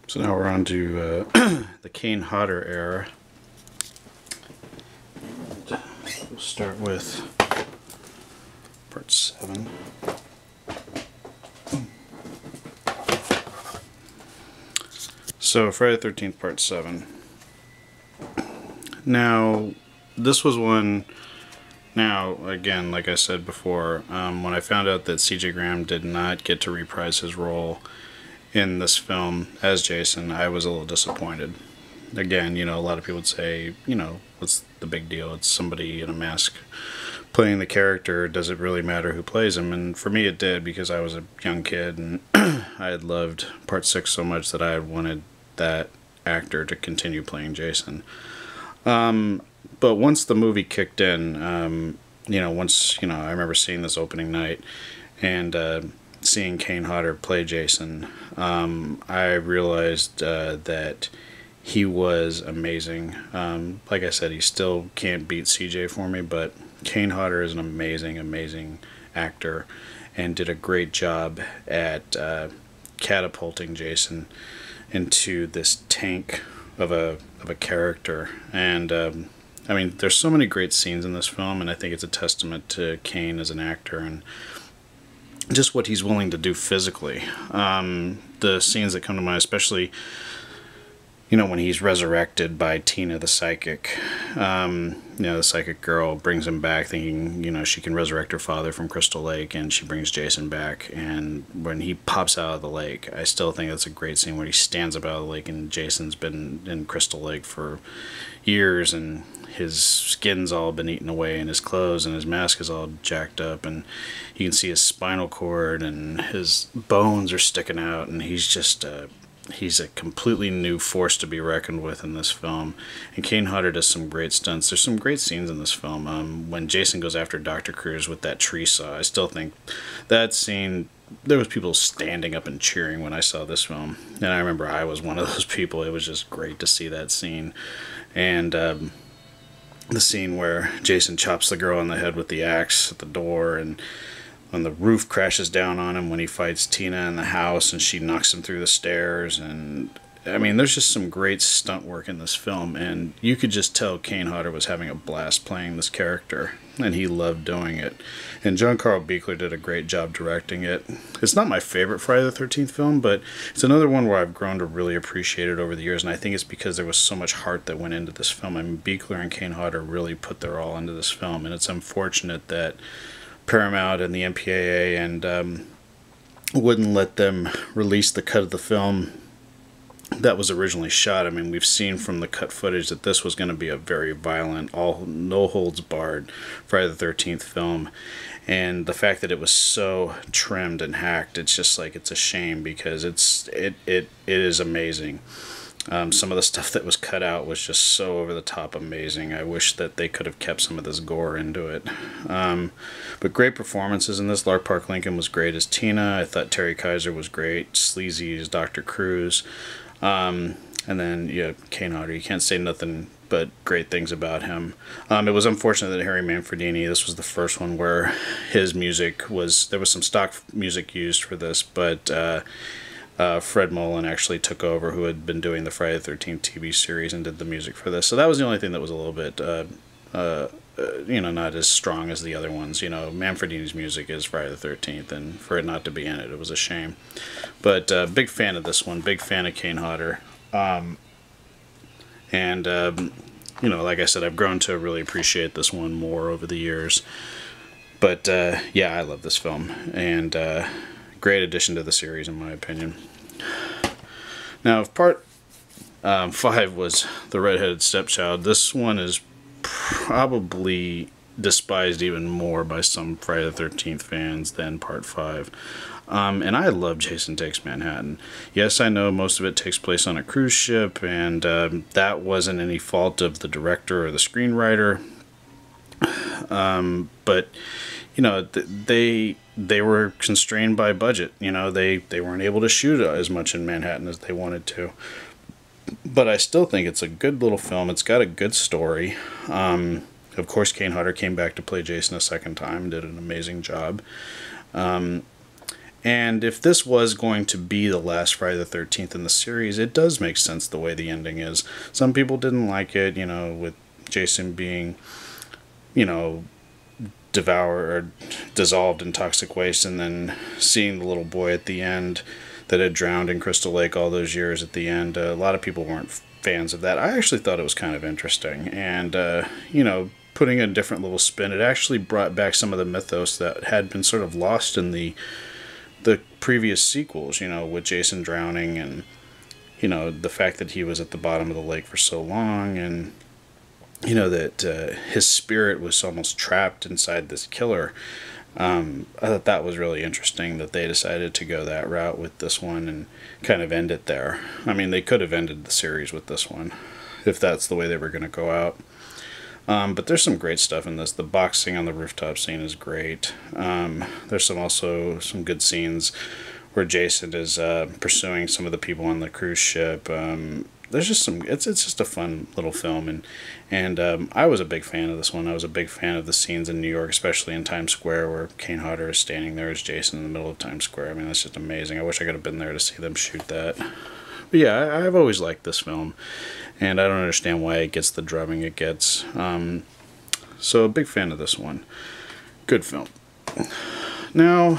So now we're on to the Kane Hodder era. We'll start with part 7. So Friday the 13th part 7. Now this was one. Now again, like I said before, when I found out that C.J. Graham did not get to reprise his role in this film as Jason, I was a little disappointed. Again, a lot of people would say, what's the big deal? It's somebody in a mask playing the character. Does it really matter who plays him? And for me it did, because I was a young kid and I had loved part 6 so much that I had wanted that actor to continue playing Jason. But once the movie kicked in, I remember seeing this opening night and seeing Kane Hodder play Jason, I realized that he was amazing. Like I said, he still can't beat CJ for me, but Kane Hodder is an amazing, amazing actor and did a great job at catapulting Jason into this tank of a character. And I mean, there's so many great scenes in this film, and I think it's a testament to Kane as an actor and just what he's willing to do physically. The scenes that come to mind, especially, when he's resurrected by Tina the psychic. The psychic girl brings him back thinking, she can resurrect her father from Crystal Lake, and she brings Jason back. And when he pops out of the lake, I still think that's a great scene where he stands up out of the lake and Jason's been in Crystal Lake for years, and his skin's all been eaten away, and his clothes and his mask is all jacked up, and you can see his spinal cord and his bones are sticking out, and he's just he's a completely new force to be reckoned with in this film. And Kane Hodder does some great stunts. There's some great scenes in this film. When Jason goes after Dr. Cruz with that tree saw, I still think that scene, there was people standing up and cheering when I saw this film, and I remember I was one of those people. It was just great to see that scene. And the scene where Jason chops the girl on the head with the axe at the door, and when the roof crashes down on him when he fights Tina in the house and she knocks him through the stairs. And I mean, there's just some great stunt work in this film, and you could just tell Kane Hodder was having a blast playing this character, and he loved doing it. And John Carl Buechler did a great job directing it. It's not my favorite Friday the 13th film, but it's another one where I've grown to really appreciate it over the years, and I think it's because there was so much heart that went into this film. I mean, Buechler and Kane Hodder really put their all into this film, and it's unfortunate that Paramount and the MPAA and wouldn't let them release the cut of the film that was originally shot. I mean, we've seen from the cut footage that this was going to be a very violent, no holds barred Friday the 13th film, and the fact that it was so trimmed and hacked, it's just like, it's a shame, because it is amazing. Some of the stuff that was cut out was just so over the top amazing. I wish that they could have kept some of this gore into it. But great performances in this. Lark Park Lincoln was great as Tina. I thought Terry Kaiser was great. Sleazy as Dr. Cruz. And then, Kane Hodder, you can't say nothing but great things about him. It was unfortunate that Harry Manfredini, this was the first one where his music was, there was some stock music used for this, but Fred Mullen actually took over, who had been doing the Friday the 13th TV series, and did the music for this. So that was the only thing that was a little bit, not as strong as the other ones. Manfredini's music is Friday the 13th, and for it not to be in it, it was a shame. But big fan of this one, big fan of Kane Hodder. Like I said, I've grown to really appreciate this one more over the years. But, I love this film, and great addition to the series, in my opinion. Now, if part 5 was the Redheaded Stepchild, this one is probably despised even more by some Friday the 13th fans than part 5. And I love Jason Takes Manhattan. Yes, I know most of it takes place on a cruise ship, and that wasn't any fault of the director or the screenwriter. But they were constrained by budget. They weren't able to shoot as much in Manhattan as they wanted to. But I still think it's a good little film. It's got a good story. Of course, Kane Hodder came back to play Jason a second time and did an amazing job. And if this was going to be the last Friday the 13th in the series, it does make sense the way the ending is. Some people didn't like it, you know, with Jason being, you know, devoured or dissolved in toxic waste, and then seeing the little boy at the end that had drowned in Crystal Lake all those years at the end. A lot of people weren't fans of that. I actually thought it was kind of interesting, and you know, putting a different little spin, it actually brought back some of the mythos that had been sort of lost in the previous sequels, you know, with Jason drowning, and you know, the fact that he was at the bottom of the lake for so long, and you know, that his spirit was almost trapped inside this killer. I thought that was really interesting that they decided to go that route with this one and kind of end it there. I mean, they could have ended the series with this one if that's the way they were going to go out. But there's some great stuff in this. The boxing on the rooftop scene is great. There's also some good scenes where Jason is pursuing some of the people on the cruise ship. There's just some. It's just a fun little film, and I was a big fan of this one. I was a big fan of the scenes in New York, especially in Times Square, where Kane Hodder is standing there as Jason in the middle of Times Square. I mean, that's just amazing. I wish I could have been there to see them shoot that. But yeah, I've always liked this film, and I don't understand why it gets the drubbing it gets. So a big fan of this one. Good film. Now,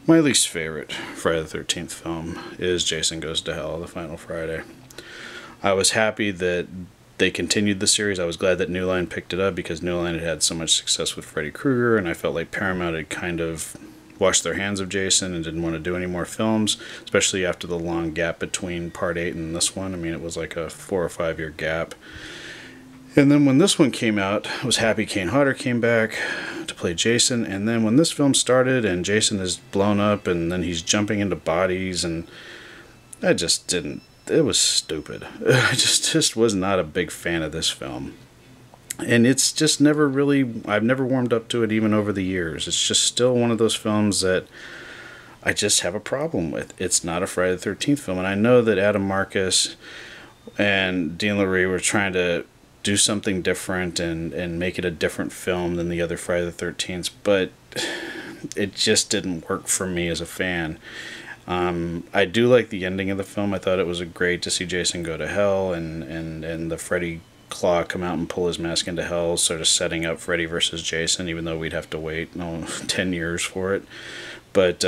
my least favorite Friday the 13th film is Jason Goes to Hell, the final Friday. I was happy that they continued the series. I was glad that New Line picked it up because New Line had had so much success with Freddy Krueger, and I felt like Paramount had kind of washed their hands of Jason and didn't want to do any more films, especially after the long gap between Part 8 and this one. I mean, it was like a 4 or 5 year gap. And then when this one came out, I was happy Kane Hodder came back to play Jason. And then when this film started and Jason is blown up and then he's jumping into bodies, and I just didn't. It was stupid. I just was not a big fan of this film. And it's just never really, I've never warmed up to it even over the years. It's just still one of those films that I just have a problem with. It's not a Friday the 13th film. And I know that Adam Marcus and Dean Loree were trying to do something different and make it a different film than the other Friday the 13th, but it just didn't work for me as a fan. I do like the ending of the film. I thought it was great to see Jason go to hell and the Freddy Claw come out and pull his mask into hell, sort of setting up Freddy versus Jason, even though we'd have to wait 10 years for it. But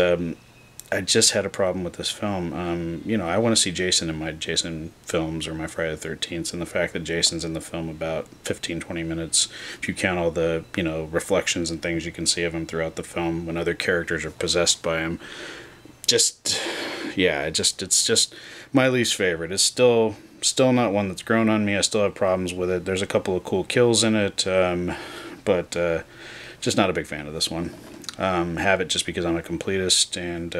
I just had a problem with this film. You know, I want to see Jason in my Jason films or my Friday the 13th, and the fact that Jason's in the film about 15-20 minutes, if you count all the, you know, reflections and things you can see of him throughout the film when other characters are possessed by him, just, yeah, it's just my least favorite. It's still not one that's grown on me. I still have problems with it. There's a couple of cool kills in it, but just not a big fan of this one. Have it just because I'm a completist, and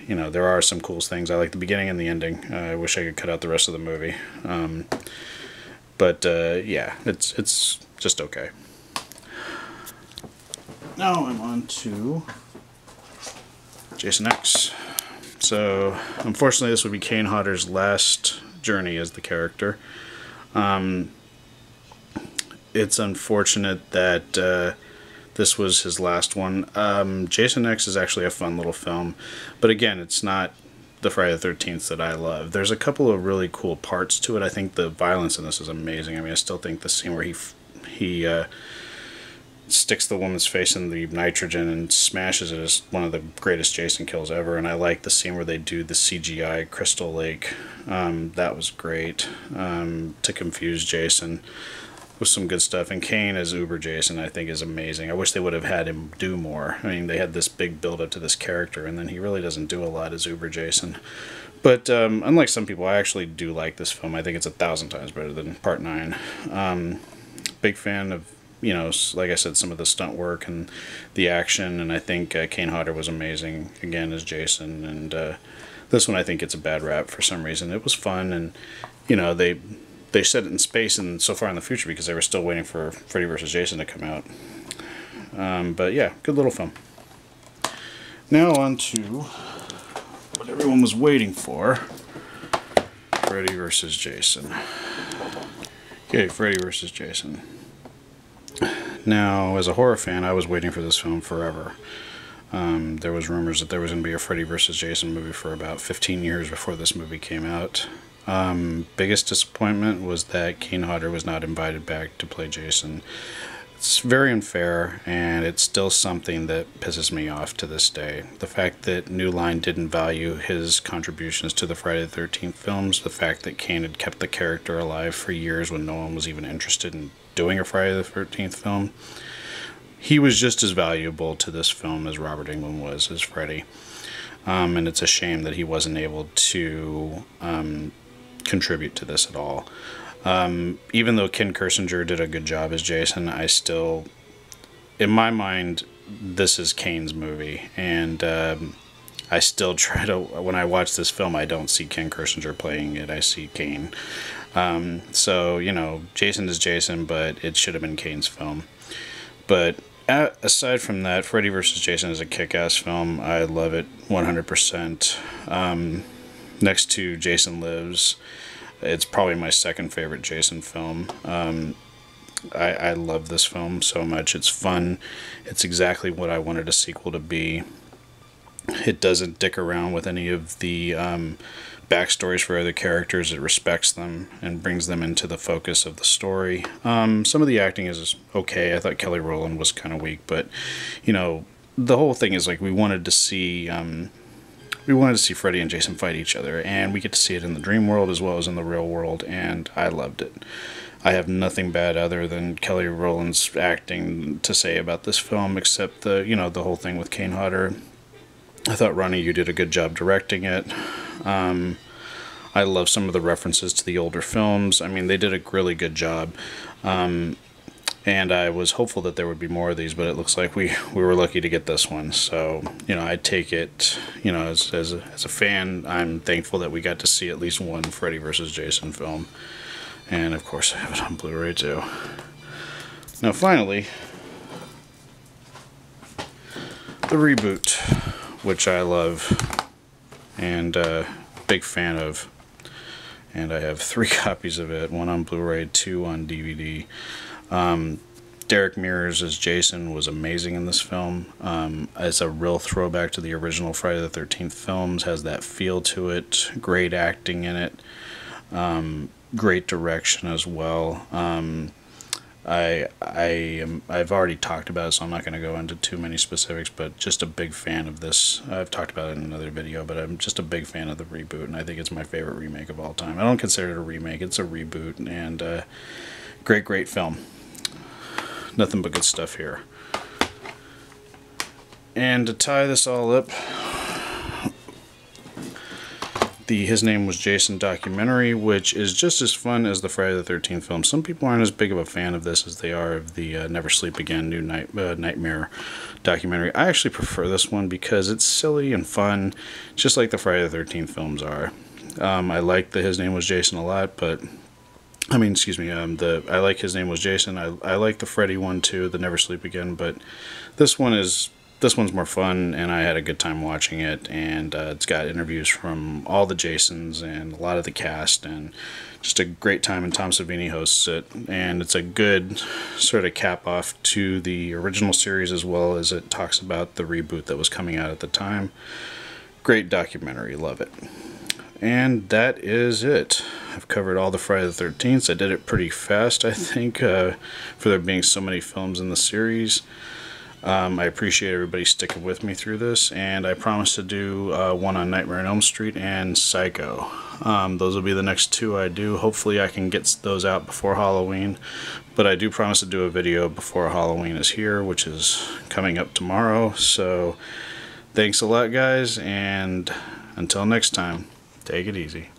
you know, there are some cool things. I like the beginning and the ending. I wish I could cut out the rest of the movie, but yeah, it's just okay. Now I'm on to Jason X. So unfortunately, this would be Kane Hodder's last journey as the character. It's unfortunate that this was his last one. Jason X is actually a fun little film, but again, it's not the Friday the 13th that I love. There's a couple of really cool parts to it. I think the violence in this is amazing. I mean, I still think the scene where he sticks the woman's face in the nitrogen and smashes it is one of the greatest Jason kills ever. And I like the scene where they do the CGI Crystal Lake. That was great, to confuse Jason. With some good stuff. And Kane as Uber Jason, I think, is amazing. I wish they would have had him do more. I mean, they had this big build up to this character, and then he really doesn't do a lot as Uber Jason. But unlike some people, I actually do like this film. I think it's 1,000 times better than Part 9. Big fan of, you know, like I said, some of the stunt work and the action, and I think Kane Hodder was amazing again as Jason. And this one, I think, gets a bad rap for some reason. It was fun, and you know, they set it in space and so far in the future because they were still waiting for Freddy vs. Jason to come out. But yeah, good little film. Now on to what everyone was waiting for. Freddy vs. Jason. Okay, Freddy vs. Jason. Now, as a horror fan, I was waiting for this film forever. There was rumors that there was going to be a Freddy vs. Jason movie for about 15 years before this movie came out. Biggest disappointment was that Kane Hodder was not invited back to play Jason. It's very unfair, and it's still something that pisses me off to this day. The fact that New Line didn't value his contributions to the Friday the 13th films, the fact that Kane had kept the character alive for years when no one was even interested in doing a Friday the 13th film. He was just as valuable to this film as Robert Englund was as Freddy. And it's a shame that he wasn't able to contribute to this at all. Even though Ken Kirsinger did a good job as Jason, I still, in my mind, this is Kane's movie, and I still try to, when I watch this film, I don't see Ken Kirsinger playing it, I see Kane. So, you know, Jason is Jason, but it should have been Kane's film. But aside from that, Freddy vs. Jason is a kick-ass film. I love it 100%. Next to Jason Lives, it's probably my second favorite Jason film. I love this film so much. It's fun. It's exactly what I wanted a sequel to be. It doesn't dick around with any of the backstories for other characters. It respects them and brings them into the focus of the story. Some of the acting is okay. I thought Kelly Rowland was kind of weak, but you know, the whole thing is like we wanted to see Freddy and Jason fight each other, and we get to see it in the dream world as well as in the real world, and I loved it. I have nothing bad other than Kelly Rowland's acting to say about this film, except the whole thing with Kane Hodder. I thought, Ronnie, you did a good job directing it. I love some of the references to the older films. I mean, they did a really good job. And I was hopeful that there would be more of these, but it looks like we were lucky to get this one. So, you know, I take it, you know, as a fan, I'm thankful that we got to see at least one Freddy vs. Jason film. And, of course, I have it on Blu-ray, too. Now, finally, the Reboot, which I love and big fan of. And I have 3 copies of it, 1 on Blu-ray, 2 on DVD. Derek Mears as Jason was amazing in this film. It's a real throwback to the original Friday the 13th films, has that feel to it, great acting in it, great direction as well. I've already talked about it, so I'm not going to go into too many specifics, but just a big fan of this. I've talked about it in another video, but I'm just a big fan of the Reboot, and I think it's my favorite remake of all time. I don't consider it a remake, it's a reboot, and great film. Nothing but good stuff here. And to tie this all up, the His Name Was Jason documentary, which is just as fun as the Friday the 13th film. Some people aren't as big of a fan of this as they are of the Never Sleep Again New Nightmare documentary. I actually prefer this one because it's silly and fun, just like the Friday the 13th films are. I like the His Name Was Jason a lot, but I mean, excuse me, I like His Name Was Jason. I like the Freddy one too, the Never Sleep Again, but this one's more fun, and I had a good time watching it, and it's got interviews from all the Jasons and a lot of the cast, and just a great time, and Tom Savini hosts it, and it's a good sort of cap off to the original series, as well as it talks about the reboot that was coming out at the time. Great documentary, love it. And that is it. I've covered all the Friday the 13th. I did it pretty fast, I think, for there being so many films in the series. I appreciate everybody sticking with me through this, and I promise to do one on Nightmare on Elm Street and Psycho. Those will be the next 2 I do. Hopefully I can get those out before Halloween, but I do promise to do a video before Halloween is here, which is coming up tomorrow. So thanks a lot, guys, and until next time, take it easy.